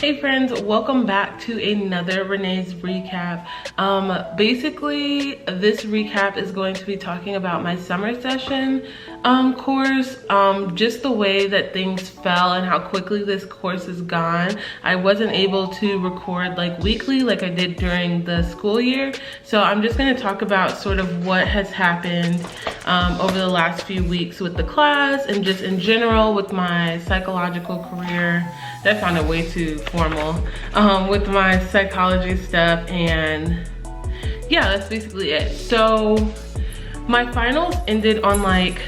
Hey friends, welcome back to another Renee's recap. Basically this recap is going to be talking about my summer session course, just the way that things fell and how quickly this course is gone. I wasn't able to record like weekly like I did during the school year, so I'm just going to talk about sort of what has happened over the last few weeks with the class and just in general with my psychological career. That sounded way too formal. With my psychology stuff, and yeah, that's basically it. So my finals ended on like,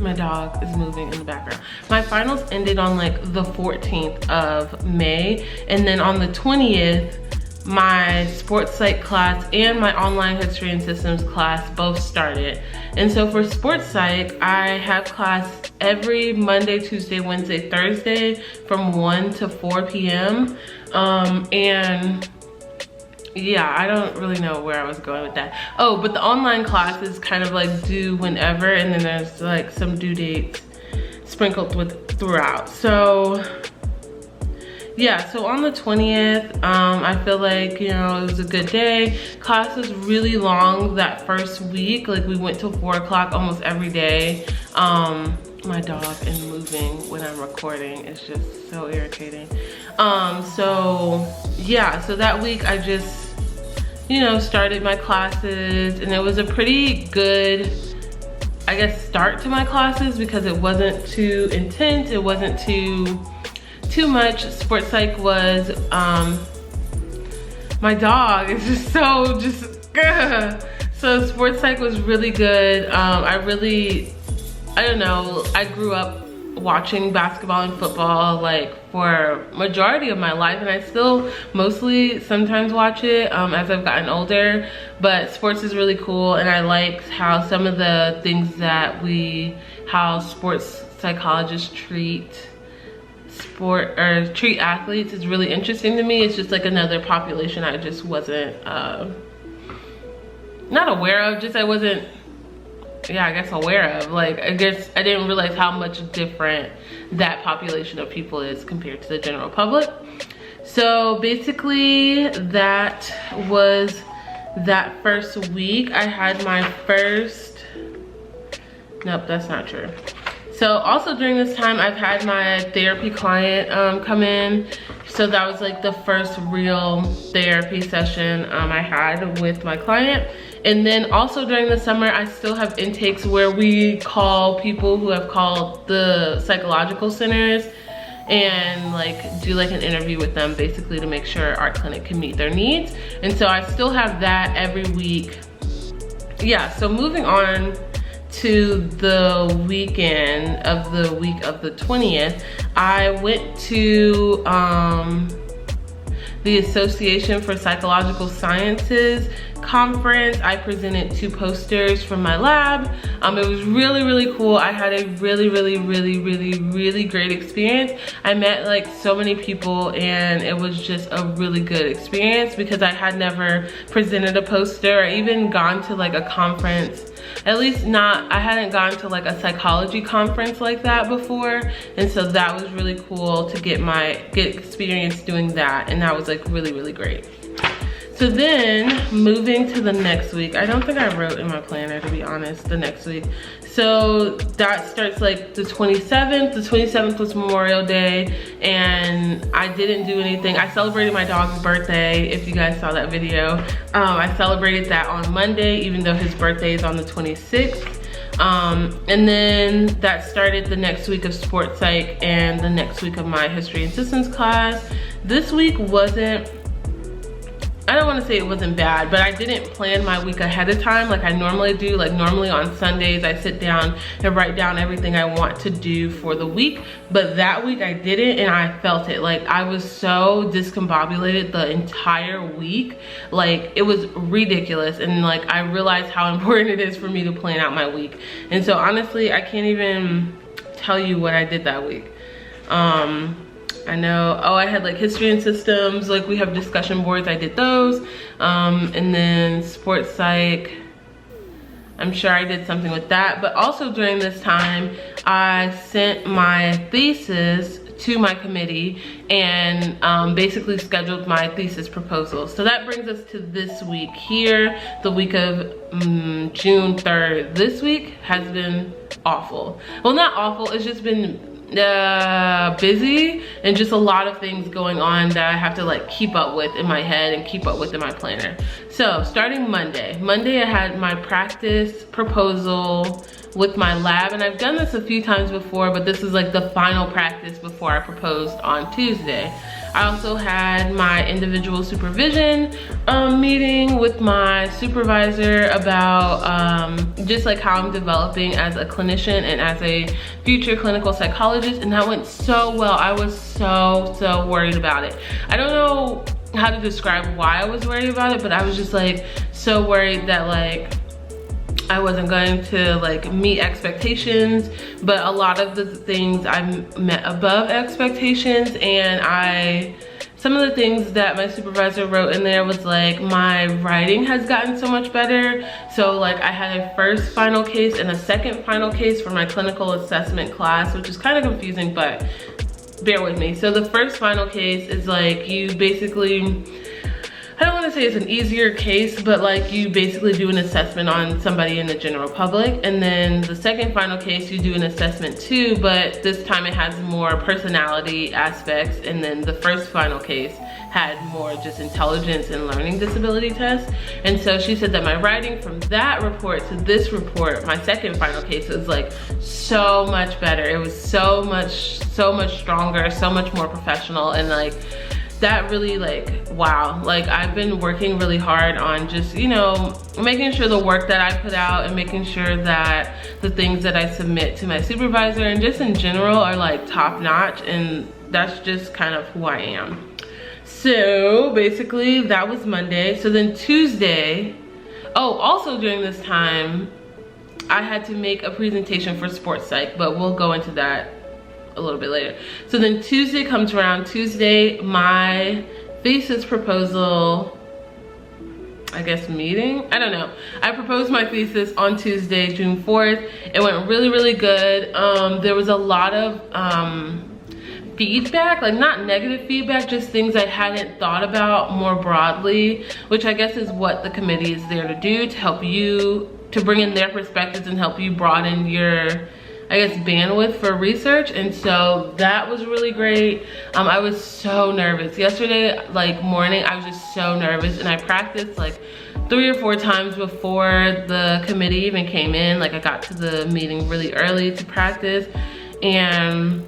my dog is moving in the background. My finals ended on like the 14th of May, and then on the 20th, my sports psych class and my online history and systems class both started. And so for sports psych, I have class every Monday, Tuesday, Wednesday, Thursday from 1 to 4 p.m. And yeah, I don't really know where I was going with that. Oh, but the online class is kind of like due whenever, and then there's like some due dates sprinkled throughout. So yeah, so on the 20th, I feel like, you know, it was a good day. Class was really long that first week. Like we went till 4 o'clock almost every day. My dog is moving when I'm recording. It's just so irritating. So yeah, so that week I just, you know, started my classes, and it was a pretty good, I guess, start to my classes because it wasn't too intense. It wasn't too much. Sports psych was, my dog is just so so sports psych was really good. I don't know, I grew up watching basketball and football like for majority of my life, and I still mostly sometimes watch it as I've gotten older, but sports is really cool, and I liked how some of the things that how sports psychologists treat athletes is really interesting to me. It's just like another population I just wasn't not aware of, just I wasn't, yeah, I guess aware of. Like, I guess I didn't realize how much different that population of people is compared to the general public. So basically that was that first week. I had my first, nope, that's not true. So also during this time, I've had my therapy client come in. So that was like the first real therapy session I had with my client. And then also during the summer, I still have intakes where we call people who have called the psychological centers and like do like an interview with them, basically to make sure our clinic can meet their needs. And so I still have that every week. Yeah, so moving on to the weekend of the week of the 20th, I went to the Association for Psychological Sciences conference. I presented 2 posters from my lab. It was really, really cool. I had a really great experience. I met like so many people, and it was just a really good experience because I had never presented a poster or even gone to like a conference. At least not, I hadn't gone to like a psychology conference like that before. And so that was really cool to get experience doing that. And that was like really great. So then moving to the next week, I don't think I wrote in my planner, to be honest, the next week. So that starts like the 27th. The 27th was Memorial Day, and I didn't do anything. I celebrated my dog's birthday, if you guys saw that video. I celebrated that on Monday, even though his birthday is on the 26th. And then that started the next week of sports psych and the next week of my history and systems class. This week wasn't, I don't want to say it wasn't bad, but I didn't plan my week ahead of time like I normally do. Like normally on Sundays, I sit down and write down everything I want to do for the week. But that week I didn't, and I felt it. Like I was so discombobulated the entire week. Like it was ridiculous. And like I realized how important it is for me to plan out my week. And so honestly, I can't even tell you what I did that week. I know, oh, I had like history and systems, like we have discussion boards, I did those. And then sports psych, I'm sure I did something with that. But also during this time, I sent my thesis to my committee and basically scheduled my thesis proposal. So that brings us to this week here, the week of June 3rd. This week has been awful. Well, not awful, it's just been busy and just a lot of things going on that I have to like keep up with in my head and keep up with in my planner. So starting Monday I had my practice proposal with my lab, and I've done this a few times before, but this is like the final practice before I proposed on Tuesday. I also had my individual supervision meeting with my supervisor about just like how I'm developing as a clinician and as a future clinical psychologist, and that went so well. I was so worried about it. I don't know how to describe why I was worried about it, but I was just like so worried that like I wasn't going to like meet expectations, but a lot of the things I met above expectations. And some of the things that my supervisor wrote in there was like, my writing has gotten so much better. So like I had a first final case and a second final case for my clinical assessment class, which is kind of confusing, but bear with me. So the first final case is like, you basically, I don't want to say it's an easier case, but like you basically do an assessment on somebody in the general public. And then the second final case, you do an assessment too, but this time it has more personality aspects. And then the first final case had more just intelligence and learning disability tests. And so she said that my writing from that report to this report, my second final case, was like so much better. It was so much stronger, so much more professional. And like, that really like, wow, like I've been working really hard on just, you know, making sure the work that I put out and making sure that the things that I submit to my supervisor and just in general are like top notch, and that's just kind of who I am. So basically that was Monday. So then Tuesday, oh, also during this time, I had to make a presentation for sports psych, but we'll go into that a little bit later. So then Tuesday comes around. Tuesday, my thesis proposal, I guess meeting, I don't know. I proposed my thesis on Tuesday, June 4th. It went really good. There was a lot of feedback, like not negative feedback, just things I hadn't thought about more broadly, which I guess is what the committee is there to do, to help you, to bring in their perspectives and help you broaden your, I guess, bandwidth for research. And so that was really great. I was so nervous. Yesterday, like morning, I was just so nervous, and I practiced like 3 or 4 times before the committee even came in. Like I got to the meeting really early to practice, and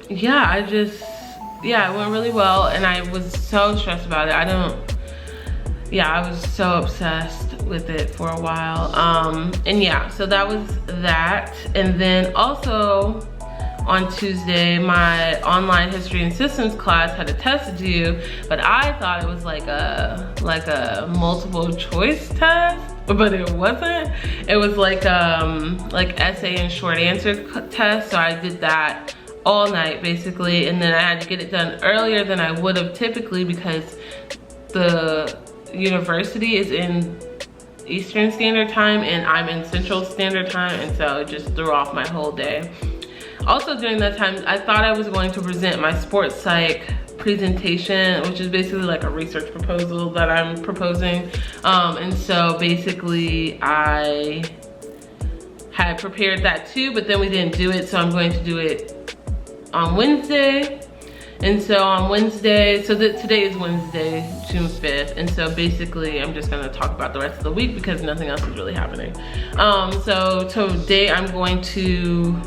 yeah, it went really well, and I was so stressed about it. I was so obsessed with it for a while. And yeah, so that was that. And then also on Tuesday, my online history and systems class had a test due, but I thought it was like a multiple choice test, but it wasn't. It was like essay and short answer test. So I did that all night basically, and then I had to get it done earlier than I would have typically because the university is in Eastern Standard Time and I'm in Central Standard Time, and so it just threw off my whole day. Also during that time, I thought I was going to present my sports psych presentation, which is basically like a research proposal that I'm proposing. And so basically I had prepared that too, but then we didn't do it, so I'm going to do it on Wednesday. And so on Wednesday, so today is Wednesday, June 5th. And so basically I'm just gonna talk about the rest of the week because nothing else is really happening. So today I'm going to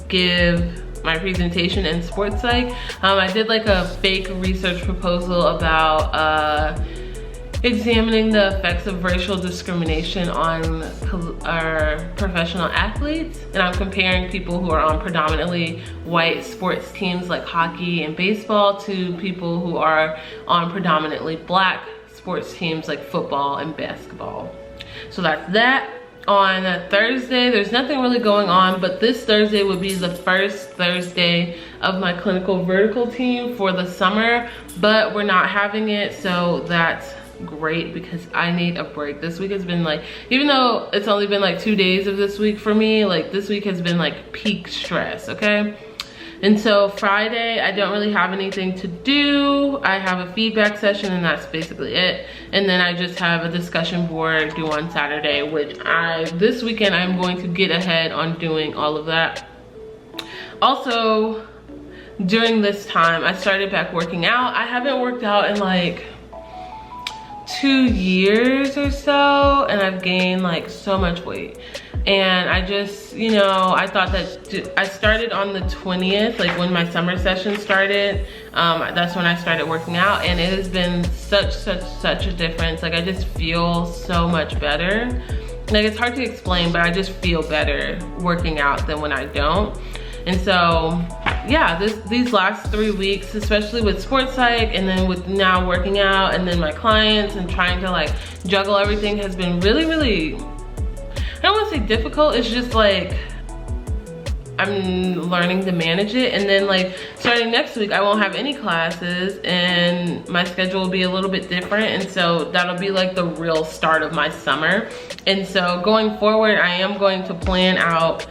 give my presentation in sports psych. I did like a fake research proposal about examining the effects of racial discrimination on our professional athletes. And I'm comparing people who are on predominantly white sports teams like hockey and baseball to people who are on predominantly black sports teams like football and basketball. So that's that. On Thursday, there's nothing really going on, but this Thursday would be the first Thursday of my clinical vertical team for the summer, but we're not having it, so that's great because I need a break. This week has been like, even though it's only been like 2 days of this week for me, like this week has been like peak stress, okay? And so Friday, I don't really have anything to do. I have a feedback session and that's basically it. And then I just have a discussion board due on Saturday, which this weekend I'm going to get ahead on doing all of that. Also, during this time, I started back working out. I haven't worked out in like 2 years or so, and I've gained like so much weight. And I just, you know, I thought that I started on the 20th, like when my summer session started. That's when I started working out, and it has been such a difference. Like I just feel so much better. Like it's hard to explain, but I just feel better working out than when I don't. And so yeah, these last 3 weeks, especially with sports psych and then with now working out and then my clients and trying to like juggle everything, has been really, I don't want to say difficult, it's just like I'm learning to manage it. And then like starting next week, I won't have any classes and my schedule will be a little bit different. And so that'll be like the real start of my summer. And so going forward, I am going to plan out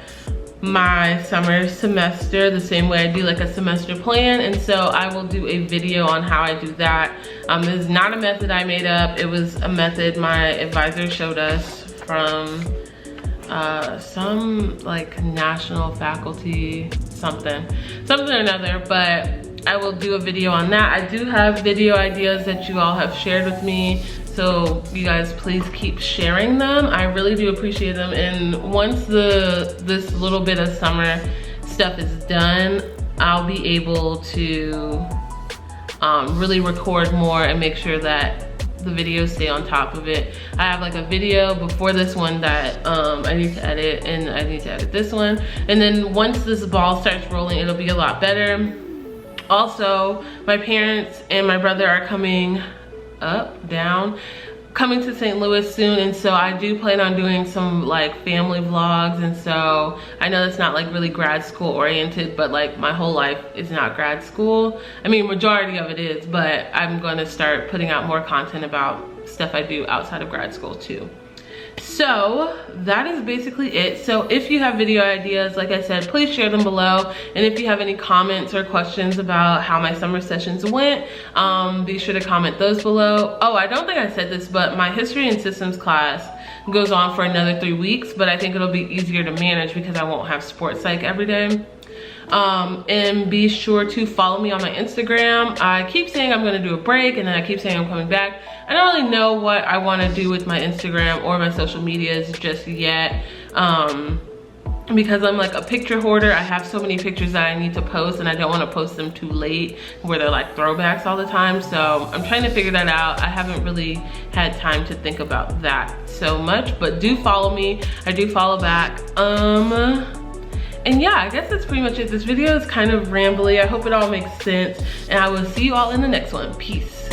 my summer semester the same way I do like a semester plan. And so I will do a video on how I do that. It is not a method I made up. It was a method my advisor showed us from some like national faculty something or another, but I will do a video on that. I do have video ideas that you all have shared with me, so you guys please keep sharing them. I really do appreciate them. And once this little bit of summer stuff is done, I'll be able to really record more and make sure that the videos stay on top of it. I have like a video before this one that I need to edit, and I need to edit this one. And then once this ball starts rolling, it'll be a lot better. Also, my parents and my brother are coming coming to St. Louis soon, and so I do plan on doing some like family vlogs. And so I know it's not like really grad school oriented, but like my whole life is not grad school. I mean, majority of it is, but I'm gonna start putting out more content about stuff I do outside of grad school too. So that is basically it. So if you have video ideas, like I said, please share them below. And if you have any comments or questions about how my summer sessions went, be sure to comment those below. Oh, I don't think I said this, but my history and systems class goes on for another 3 weeks, but I think it'll be easier to manage because I won't have sports psych every day. And be sure to follow me on my Instagram. I keep saying I'm gonna do a break, and then I keep saying I'm coming back. I don't really know what I want to do with my Instagram or my social medias just yet, because I'm like a picture hoarder. I have so many pictures that I need to post, and I don't want to post them too late where they're like throwbacks all the time. So I'm trying to figure that out. I haven't really had time to think about that so much, but do follow me. I do follow back. And yeah, I guess that's pretty much it. This video is kind of rambly. I hope it all makes sense, and I will see you all in the next one. Peace.